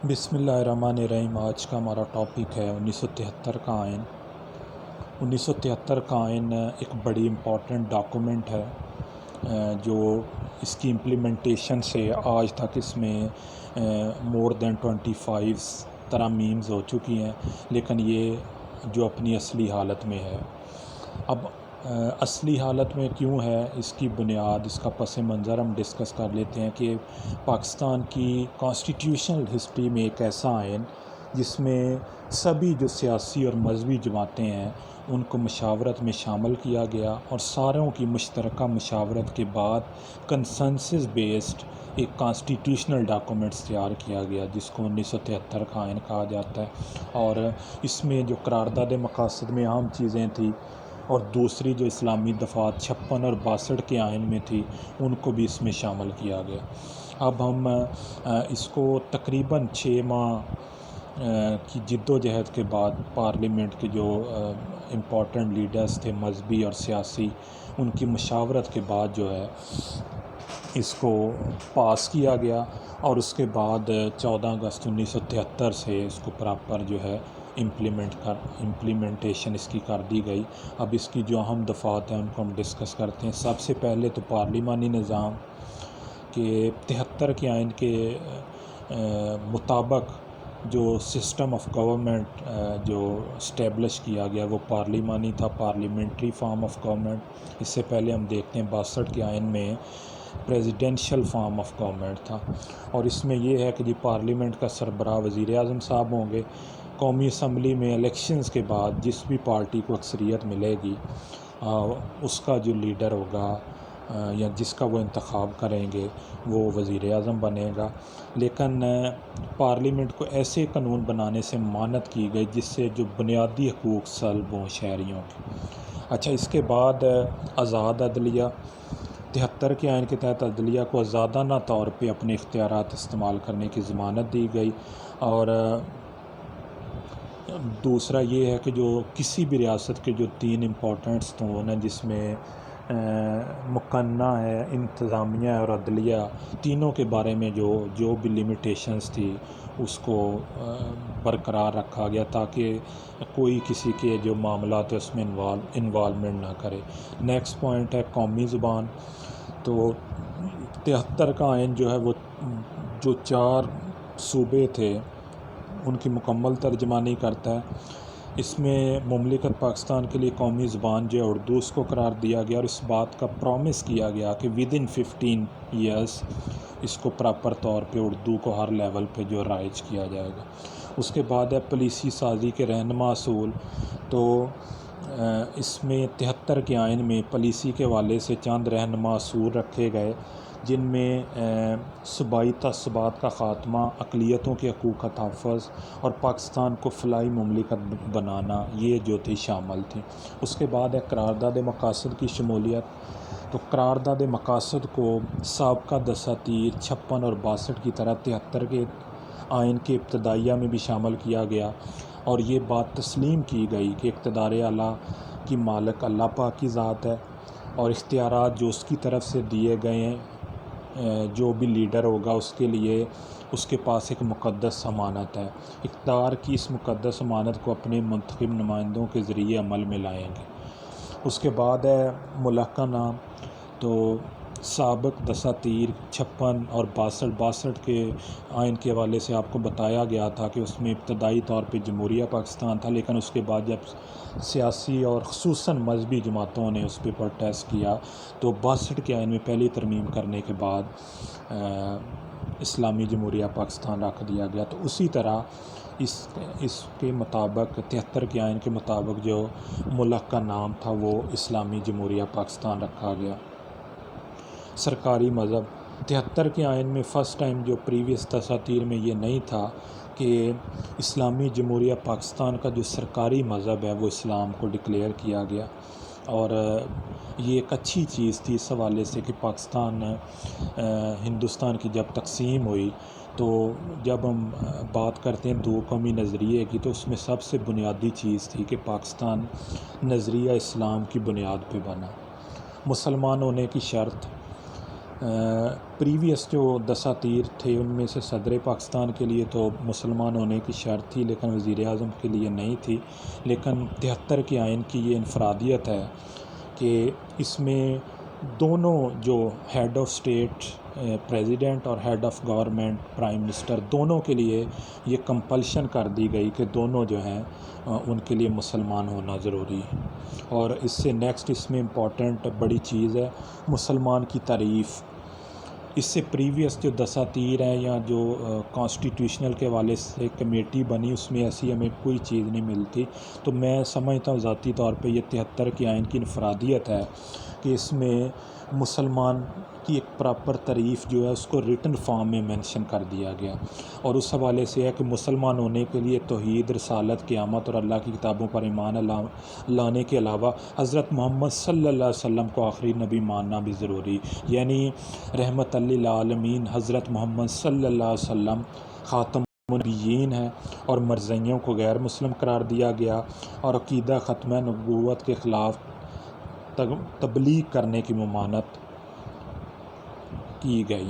بسم اللہ الرحمن الرحیم۔ آج کا ہمارا ٹاپک ہے 1973 کا آئین۔ 1973 کا آئین ایک بڑی امپورٹنٹ ڈاکومنٹ ہے جو اس کی امپلیمنٹیشن سے آج تک اس میں مور دین 25 ترامیم ہو چکی ہیں، لیکن یہ جو اپنی اصلی حالت میں ہے اب اصلی حالت میں کیوں ہے، اس کی بنیاد، اس کا پس منظر ہم ڈسکس کر لیتے ہیں کہ پاکستان کی کانسٹیٹیوشنل ہسٹری میں ایک ایسا آئین جس میں سبھی جو سیاسی اور مذہبی جماعتیں ہیں ان کو مشاورت میں شامل کیا گیا اور ساروں کی مشترکہ مشاورت کے بعد کنسنسس بیسڈ ایک کانسٹیٹیوشنل ڈاکومنٹس تیار کیا گیا جس کو 1973 کا آئین کہا جاتا ہے۔ اور اس میں جو قرارداد مقاصد میں اہم چیزیں تھیں اور دوسری جو اسلامی دفعات 56 اور 62 کے آئین میں تھی ان کو بھی اس میں شامل کیا گیا۔ اب ہم اس کو تقریباً 6 ماہ کی جد و جہد کے بعد پارلیمنٹ کے جو امپورٹنٹ لیڈرز تھے مذہبی اور سیاسی، ان کی مشاورت کے بعد جو ہے اس کو پاس کیا گیا اور اس کے بعد 14 اگست 1973 سے اس کو پراپر جو ہے امپلیمنٹیشن اس کی کر دی گئی۔ اب اس کی جو اہم دفعات ہیں ان کو ہم ڈسکس کرتے ہیں۔ سب سے پہلے تو پارلیمانی نظام کے 73 کے آئین کے مطابق جو سسٹم آف گورنمنٹ جو اسٹیبلش کیا گیا وہ پارلیمانی تھا، پارلیمنٹری فارم آف گورنمنٹ۔ اس سے پہلے ہم دیکھتے ہیں 62 کے آئین میں پریزیڈنشل فارم آف گورنمنٹ تھا، اور اس میں یہ ہے کہ پارلیمنٹ کا سربراہ وزیر اعظم صاحب ہوں گے۔ قومی اسمبلی میں الیکشنز کے بعد جس بھی پارٹی کو اکثریت ملے گی اس کا جو لیڈر ہوگا یا جس کا وہ انتخاب کریں گے وہ وزیر اعظم بنے گا۔ لیکن پارلیمنٹ کو ایسے قانون بنانے سے ممانعت کی گئی جس سے جو بنیادی حقوق سلب ہوں شہریوں کے۔ اچھا، اس کے بعد آزاد عدلیہ 73 کے آئین کے تحت عدلیہ کو آزادانہ طور پہ اپنے اختیارات استعمال کرنے کی ضمانت دی گئی، اور دوسرا یہ ہے کہ جو کسی بھی ریاست کے جو 3 امپورٹنٹ ستون ہیں جس میں مقننہ ہے، انتظامیہ اور عدلیہ، تینوں کے بارے میں جو بھی لیمیٹیشنز تھی اس کو برقرار رکھا گیا تاکہ کوئی کسی کے جو معاملات ہیں اس میں انوالومنٹ نہ کرے۔ نیکسٹ پوائنٹ ہے قومی زبان۔ تو 73 کا آئین جو ہے وہ جو 4 صوبے تھے ان کی مکمل ترجمانی کرتا ہے۔ اس میں مملکت پاکستان کے لیے قومی زبان جو ہے اردو اس کو قرار دیا گیا، اور اس بات کا پرومس کیا گیا کہ ودن 15 ایئرس اس کو پراپر طور پہ اردو کو ہر لیول پہ جو رائج کیا جائے گا۔ اس کے بعد ہے پالیسی سازی کے رہنما اصول۔ تو اس میں 73 کے آئین میں پالیسی کے حوالے سے چند رہنما اصول رکھے گئے جن میں صوبائی تعصبات کا خاتمہ، اقلیتوں کے حقوق کا تحفظ اور پاکستان کو فلاحی مملکت بنانا، یہ جو تھی شامل تھی۔ اس کے بعد ہے قرارداد مقاصد کی شمولیت۔ تو قرارداد مقاصد کو سابقہ دساتیر 56 اور 62 کی طرح 73 کے آئین کے ابتدائیہ میں بھی شامل کیا گیا، اور یہ بات تسلیم کی گئی کہ اقتدار اعلیٰ کی مالک اللہ پاک کی ذات ہے، اور اختیارات جو اس کی طرف سے دیے گئے ہیں جو بھی لیڈر ہوگا اس کے لیے اس کے پاس ایک مقدس ضمانت ہے۔ اقتدار کی اس مقدس ضمانت کو اپنے منتخب نمائندوں کے ذریعے عمل میں لائیں گے۔ اس کے بعد ہے ملحقہ نام۔ تو سابق دساتیر 56 اور 62 کے آئین کے حوالے سے آپ کو بتایا گیا تھا کہ اس میں ابتدائی طور پہ جمہوریہ پاکستان تھا، لیکن اس کے بعد جب سیاسی اور خصوصاً مذہبی جماعتوں نے اس پہ پروٹیسٹ کیا تو 62 کے آئین میں پہلی ترمیم کرنے کے بعد اسلامی جمہوریہ پاکستان رکھ دیا گیا۔ تو اسی طرح اس کے مطابق 73 کے آئین کے مطابق جو ملک کا نام تھا وہ اسلامی جمہوریہ پاکستان رکھا گیا۔ سرکاری مذہب 73 کے آئین میں فرسٹ ٹائم جو پریویس دساتیر میں یہ نہیں تھا کہ اسلامی جمہوریہ پاکستان کا جو سرکاری مذہب ہے وہ اسلام کو ڈکلیئر کیا گیا، اور یہ ایک اچھی چیز تھی اس حوالے سے کہ ہندوستان کی جب تقسیم ہوئی تو جب ہم بات کرتے ہیں 2 قومی نظریے کی تو اس میں سب سے بنیادی چیز تھی کہ پاکستان نظریہ اسلام کی بنیاد پہ بنا۔ مسلمان ہونے کی شرط پریویس جو دساتیر تھے ان میں سے صدر پاکستان کے لیے تو مسلمان ہونے کی شرط تھی، لیکن وزیر اعظم کے لیے نہیں تھی۔ لیکن 73 کے آئین کی یہ انفرادیت ہے کہ اس میں دونوں جو ہیڈ آف اسٹیٹ پریزیڈنٹ اور head of government prime minister, دونوں کے لیے یہ کمپلشن کر دی گئی کہ دونوں جو ہیں ان کے لیے مسلمان ہونا ضروری ہے۔ اور اس سے نیکسٹ اس میں امپورٹنٹ بڑی چیز ہے مسلمان کی تعریف۔ اس سے پریویس جو دساتیر ہیں یا جو کانسٹیٹیوشنل کے حوالے سے کمیٹی بنی، اس میں ایسی ہمیں کوئی چیز نہیں ملتی۔ تو میں سمجھتا ہوں ذاتی طور پہ یہ 73 کے آئین کی انفرادیت ہے کہ اس میں مسلمان کی ایک پراپر تعریف جو ہے اس کو ریٹن فارم میں مینشن کر دیا گیا، اور اس حوالے سے ہے کہ مسلمان ہونے کے لیے توحید، رسالت، قیامت اور اللہ کی کتابوں پر ایمان لانے کے علاوہ حضرت محمد صلی اللہ علیہ وسلم کو آخری نبی ماننا بھی ضروری، یعنی رحمت للعالمین حضرت محمد صلی اللہ علیہ وسلم خاتم النبیین ہیں، اور مرزیوں کو غیر مسلم قرار دیا گیا، اور عقیدہ ختمہ نبوت کے خلاف تبلیغ کرنے کی ممانعت کی گئی۔